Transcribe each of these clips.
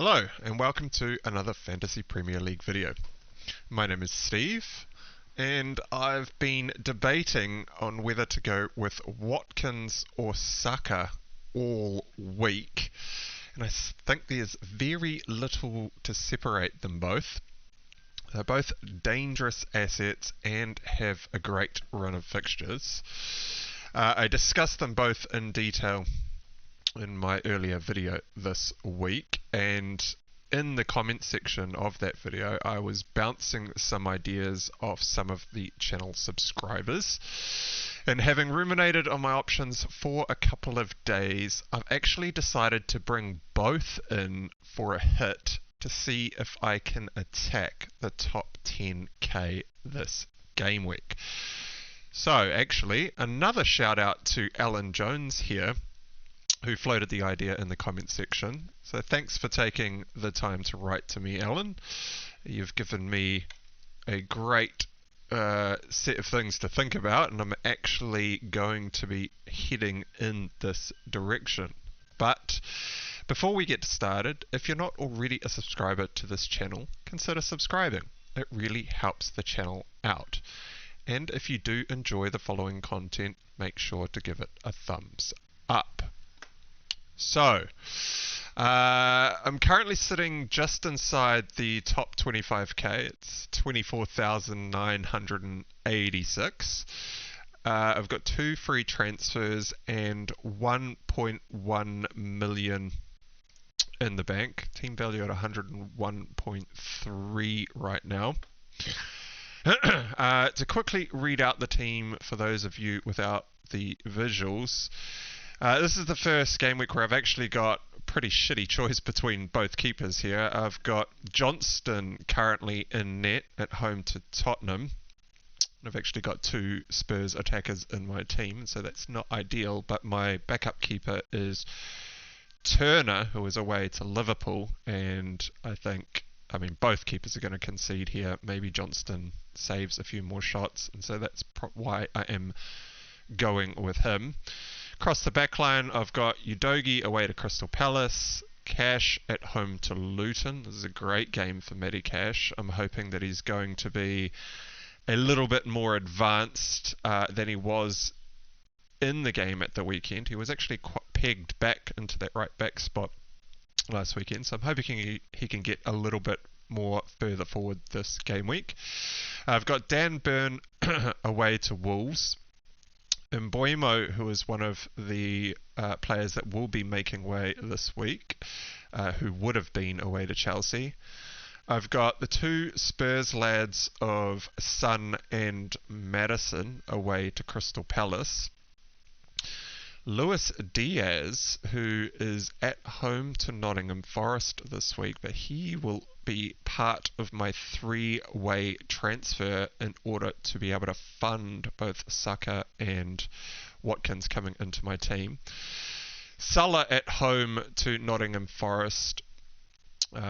Hello and welcome to another Fantasy Premier League video. My name is Steve and I've been debating on whether to go with Watkins or Saka all week, and I think there's very little to separate them both. They're both dangerous assets and have a great run of fixtures. I discussed them both in detail in my earlier video this week, and in the comment section of that video I was bouncing some ideas off some of the channel subscribers, and having ruminated on my options for a couple of days, I've actually decided to bring both in for a hit to see if I can attack the top 10k this game week. So actually, another shout out to Alan Jones here, who floated the idea in the comment section. So thanks for taking the time to write to me, Alan. You've given me a great set of things to think about, and I'm actually going to be heading in this direction. But before we get started, if you're not already a subscriber to this channel, consider subscribing. It really helps the channel out. And if you do enjoy the following content, make sure to give it a thumbs up. So, I'm currently sitting just inside the top 25k. It's 24,986. I've got 2 free transfers and 1.1 million in the bank. Team value at 101.3 right now. To quickly read out the team for those of you without the visuals. This is the first game week where I've actually got a pretty shitty choice between both keepers here. I've got Johnston currently in net at home to Tottenham. I've actually got 2 Spurs attackers in my team, so that's not ideal, but my backup keeper is Turner, who is away to Liverpool, and I mean, both keepers are going to concede here. Maybe Johnston saves a few more shots, and so that's why I am going with him. Across the back line, I've got Udogie away to Crystal Palace, Cash at home to Luton. This is a great game for Matty Cash. I'm hoping that he's going to be a little bit more advanced than he was in the game at the weekend. He was actually quite pegged back into that right back spot last weekend, so I'm hoping he can get a little bit more further forward this game week. I've got Dan Burn away to Wolves. Mbeumo, who is one of the players that will be making way this week, who would have been away to Chelsea. I've got the 2 Spurs lads of Son and Maddison away to Crystal Palace. Luis Diaz, who is at home to Nottingham Forest this week, but he will be part of my 3-way transfer in order to be able to fund both Saka and Watkins coming into my team. Salah at home to Nottingham Forest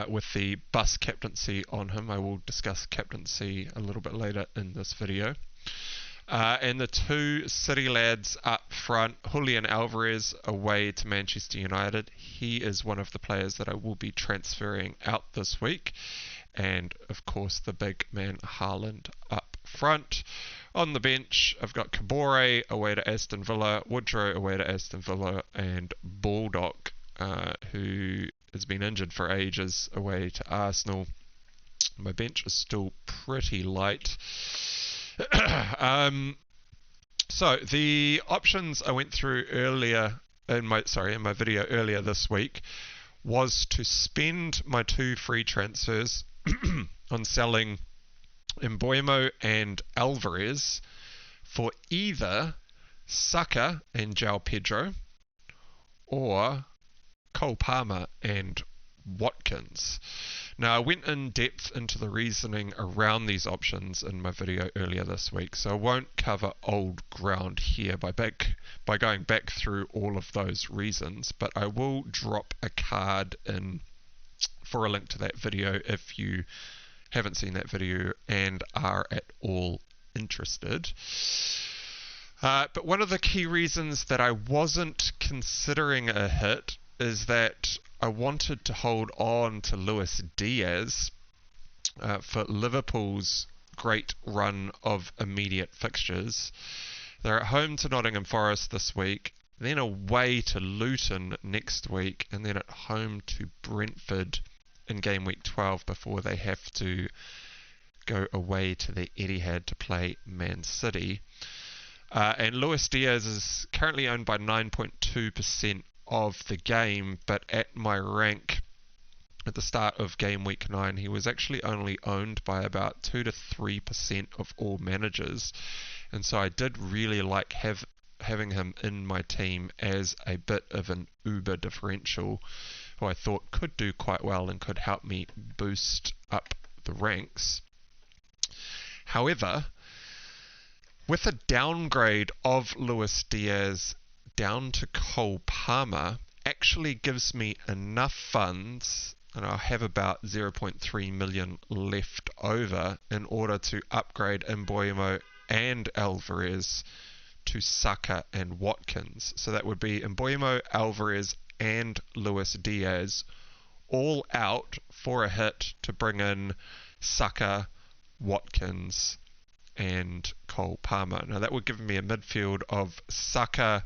with the bus captaincy on him. I will discuss captaincy a little bit later in this video. And the 2 City lads up front, Julian Alvarez away to Manchester United. He is one of the players that I will be transferring out this week. And of course the big man Haaland up front. On the bench, I've got Kabore away to Aston Villa, Woodrow away to Aston Villa, and Baldock, who has been injured for ages, away to Arsenal. My bench is still pretty light. So the options I went through earlier in my video earlier this week was to spend my 2 free transfers on selling Mbeumo and Alvarez for either Saka and João Pedro or Cole Palmer and Watkins. Now, I went in depth into the reasoning around these options in my video earlier this week, so I won't cover old ground here by going back through all of those reasons, but I will drop a card in for a link to that video if you haven't seen that video and are at all interested. But one of the key reasons that I wasn't considering a hit is that I wanted to hold on to Luis Diaz for Liverpool's great run of immediate fixtures. They're at home to Nottingham Forest this week, then away to Luton next week, and then at home to Brentford in game week 12 before they have to go away to the Etihad to play Man City. And Luis Diaz is currently owned by 9.2% of the game, but at my rank at the start of game week 9, he was actually only owned by about 2 to 3% of all managers. And so I did really like having him in my team as a bit of an uber differential who I thought could do quite well and could help me boost up the ranks. However, with a downgrade of Luis Diaz down to Cole Palmer actually gives me enough funds, and I'll have about 0.3 million left over in order to upgrade Mbeumo and Alvarez to Saka and Watkins. So that would be Mbeumo, Alvarez and Luis Diaz all out for a hit to bring in Saka, Watkins and Cole Palmer. Now that would give me a midfield of Saka,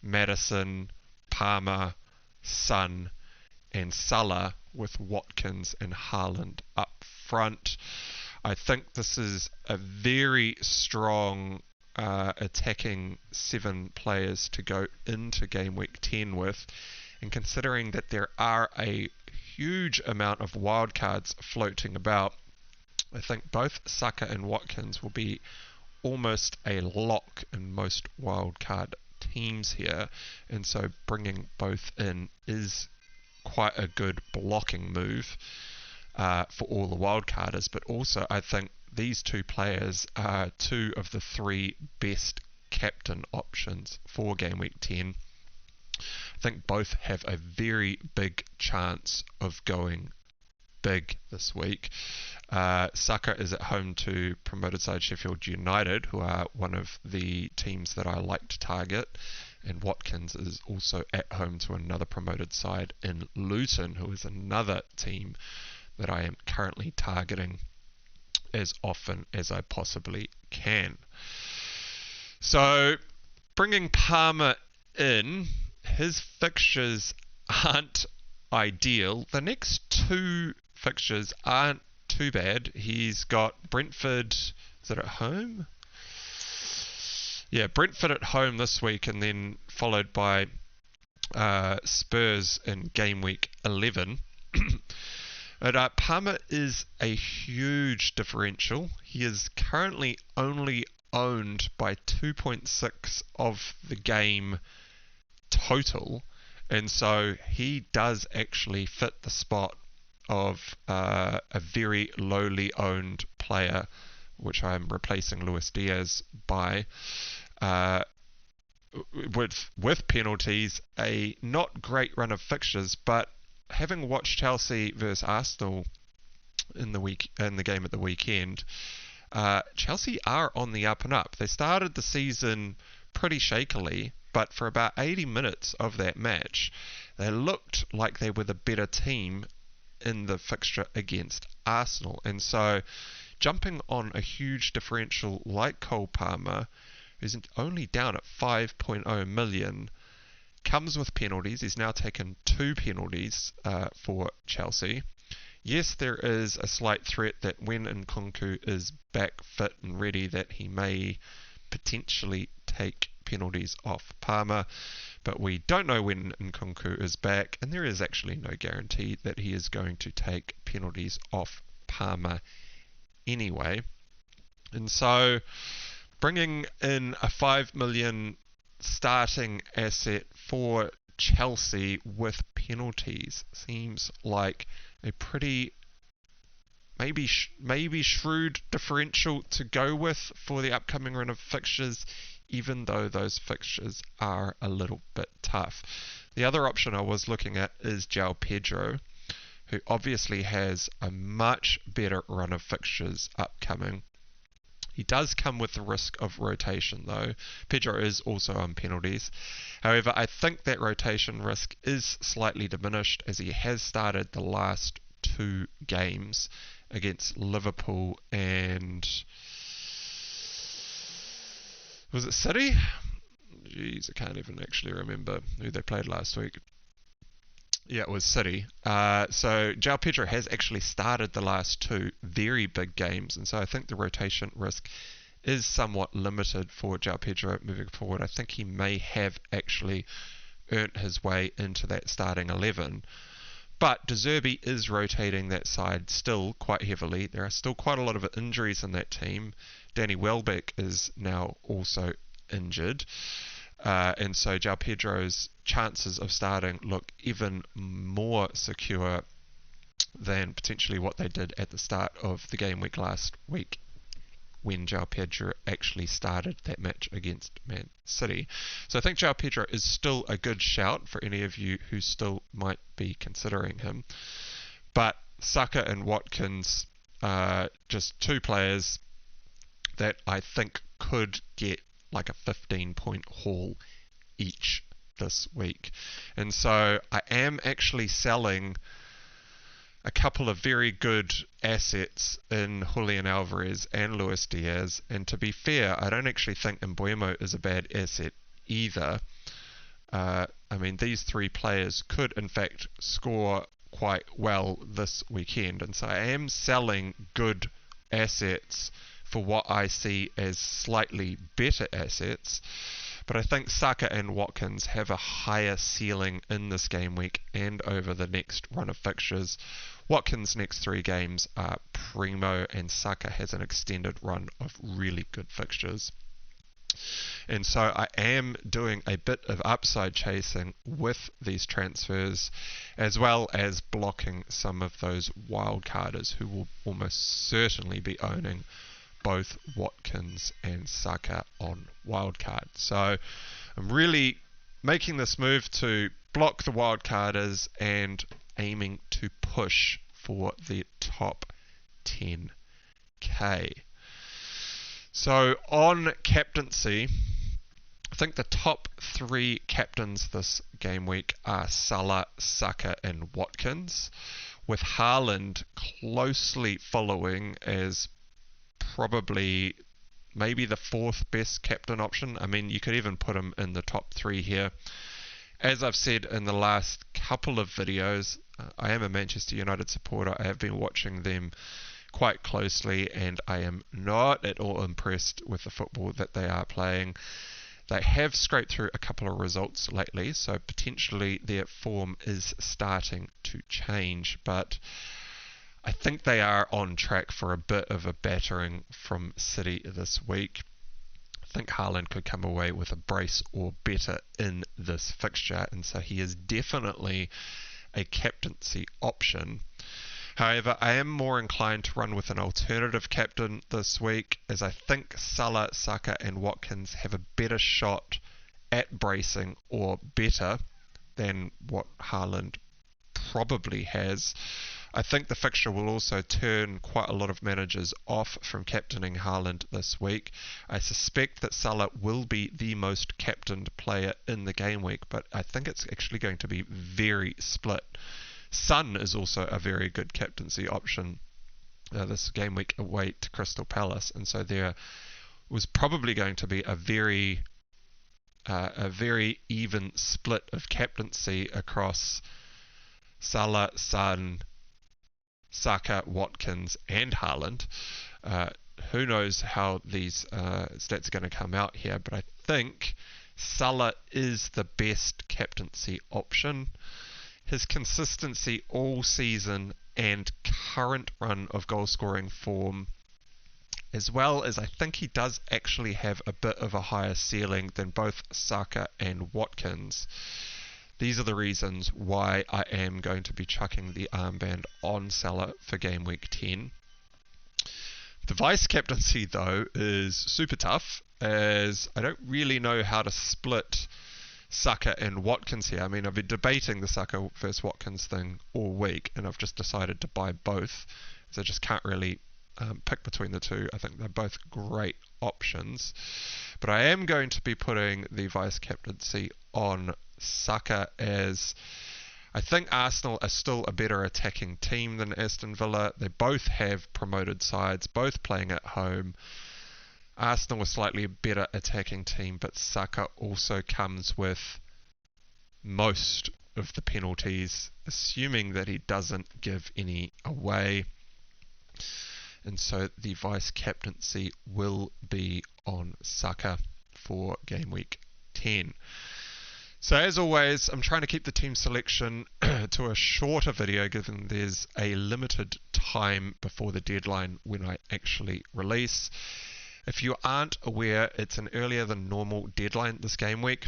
Maddison, Palmer, Son and Salah with Watkins and Haaland up front. I think this is a very strong attacking 7 players to go into game week 10 with, and considering that there are a huge amount of wildcards floating about, I think both Saka and Watkins will be almost a lock in most wildcard teams here, and so bringing both in is quite a good blocking move for all the wildcarders. But also I think these 2 players are 2 of the 3 best captain options for game week 10. I think both have a very big chance of going big this week. Saka is at home to promoted side Sheffield United, who are one of the teams that I like to target, and Watkins is also at home to another promoted side in Luton, who is another team that I am currently targeting as often as I possibly can. So bringing Palmer in, his fixtures aren't ideal. The next 2 fixtures aren't too bad. He's got Brentford, is it at home? Yeah, Brentford at home this week, and then followed by Spurs in game week 11. But Palmer is a huge differential. He is currently only owned by 2.6 of the game total, and so he does actually fit the spot of a very lowly owned player, which I'm replacing Luis Diaz by, with penalties, a not great run of fixtures. But having watched Chelsea versus Arsenal in the game at the weekend, Chelsea are on the up and up. They started the season pretty shakily, but for about 80 minutes of that match, they looked like they were the better team in the fixture against Arsenal. And so jumping on a huge differential like Cole Palmer, who's only down at 5.0 million, comes with penalties. He's now taken 2 penalties for Chelsea. Yes, there is a slight threat that when Nkunku is back fit and ready, that he may potentially take penalties off Palmer, but we don't know when Nkunku is back, and there is actually no guarantee that he is going to take penalties off Palmer anyway. And so bringing in a 5 million starting asset for Chelsea with penalties seems like a pretty maybe shrewd differential to go with for the upcoming run of fixtures, even though those fixtures are a little bit tough. The other option I was looking at is João Pedro, who obviously has a much better run of fixtures upcoming. He does come with the risk of rotation though. Pedro is also on penalties. However, I think that rotation risk is slightly diminished as he has started the last 2 games against Liverpool and... was it City? Jeez, I can't even actually remember who they played last week. Yeah, it was City. So João Pedro has actually started the last 2 very big games, and so I think the rotation risk is somewhat limited for João Pedro moving forward. I think he may have actually earned his way into that starting 11. But De Zerbi is rotating that side still quite heavily. There are still quite a lot of injuries in that team. Danny Welbeck is now also injured. And so João Pedro's chances of starting look even more secure than potentially what they did at the start of the game week last week when João Pedro actually started that match against Man City. So I think João Pedro is still a good shout for any of you who still might be considering him. But Saka and Watkins are just 2 players that I think could get like a 15-point haul each this week. And so I am actually selling a couple of very good assets in Julian Alvarez and Luis Diaz. And to be fair, I don't actually think Mbeumo is a bad asset either. I mean, these 3 players could in fact score quite well this weekend. And so I am selling good assets for what I see as slightly better assets, but I think Saka and Watkins have a higher ceiling in this game week and over the next run of fixtures. Watkins' next 3 games are primo, and Saka has an extended run of really good fixtures. And so I am doing a bit of upside chasing with these transfers, as well as blocking some of those wildcarders who will almost certainly be owning both Watkins and Saka on wildcard. So I'm really making this move to block the wildcarders and aiming to push for the top 10k. So on captaincy, I think the top 3 captains this game week are Salah, Saka and Watkins, with Haaland closely following as probably maybe the 4th best captain option. I mean, you could even put him in the top 3 here. As I've said in the last couple of videos, I am a Manchester United supporter. I have been watching them quite closely, and I am not at all impressed with the football that they are playing. They have scraped through a couple of results lately, so potentially their form is starting to change, but I think they are on track for a bit of a battering from City this week. I think Haaland could come away with a brace or better in this fixture, and so he is definitely a captaincy option. However, I am more inclined to run with an alternative captain this week, as I think Salah, Saka and Watkins have a better shot at bracing or better than what Haaland probably has. I think the fixture will also turn quite a lot of managers off from captaining Haaland this week. I suspect that Salah will be the most captained player in the game week, but I think it's actually going to be very split. Son is also a very good captaincy option this game week away to Crystal Palace, and so there was probably going to be a very even split of captaincy across Salah, Son, Saka, Watkins and Haaland. Who knows how these stats are going to come out here, but I think Salah is the best captaincy option. His consistency all season and current run of goal scoring form, as well as I think he does actually have a bit of a higher ceiling than both Saka and Watkins. These are the reasons why I am going to be chucking the armband on Salah for game week 10. The vice captaincy though is super tough, as I don't really know how to split Saka and Watkins here. I mean, I've been debating the Saka versus Watkins thing all week, and I've just decided to buy both, so I just can't really pick between the two. I think they're both great options. But I am going to be putting the vice captaincy on Saka, as I think Arsenal are still a better attacking team than Aston Villa. They both have promoted sides, both playing at home. Arsenal are slightly a better attacking team, but Saka also comes with most of the penalties, assuming that he doesn't give any away. And so the vice captaincy will be on Saka for game week 10. So as always, I'm trying to keep the team selection to a shorter video, given there's a limited time before the deadline when I actually release. If you aren't aware, it's an earlier than normal deadline this game week.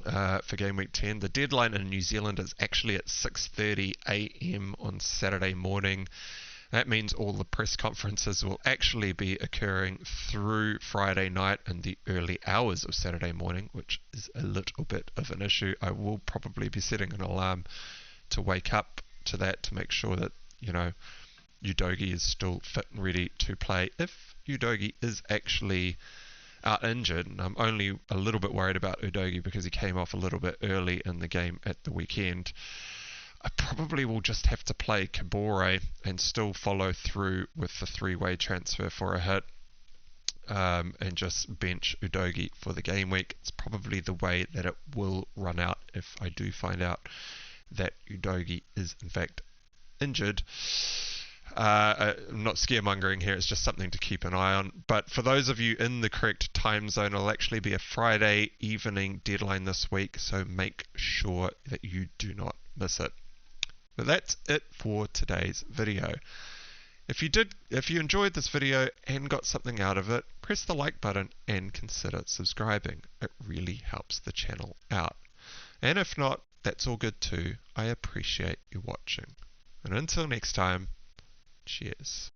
For game week 10, the deadline in New Zealand is actually at 6:30 a.m. on Saturday morning. That means all the press conferences will actually be occurring through Friday night and the early hours of Saturday morning, which is a little bit of an issue. I will probably be setting an alarm to wake up to that to make sure that, Udogie is still fit and ready to play. If Udogie is actually out injured, and I'm only a little bit worried about Udogie because he came off a little bit early in the game at the weekend, I probably will just have to play Kabore and still follow through with the three-way transfer for a hit, and just bench Udogie for the game week. It's probably the way that it will run out if I do find out that Udogie is in fact injured. I'm not scaremongering here, it's just something to keep an eye on. But for those of you in the correct time zone, it'll actually be a Friday evening deadline this week, so make sure that you do not miss it. But that's it for today's video. If you enjoyed this video and got something out of it, press the like button and consider subscribing. It really helps the channel out. And if not, that's all good too. I appreciate you watching. And until next time, cheers.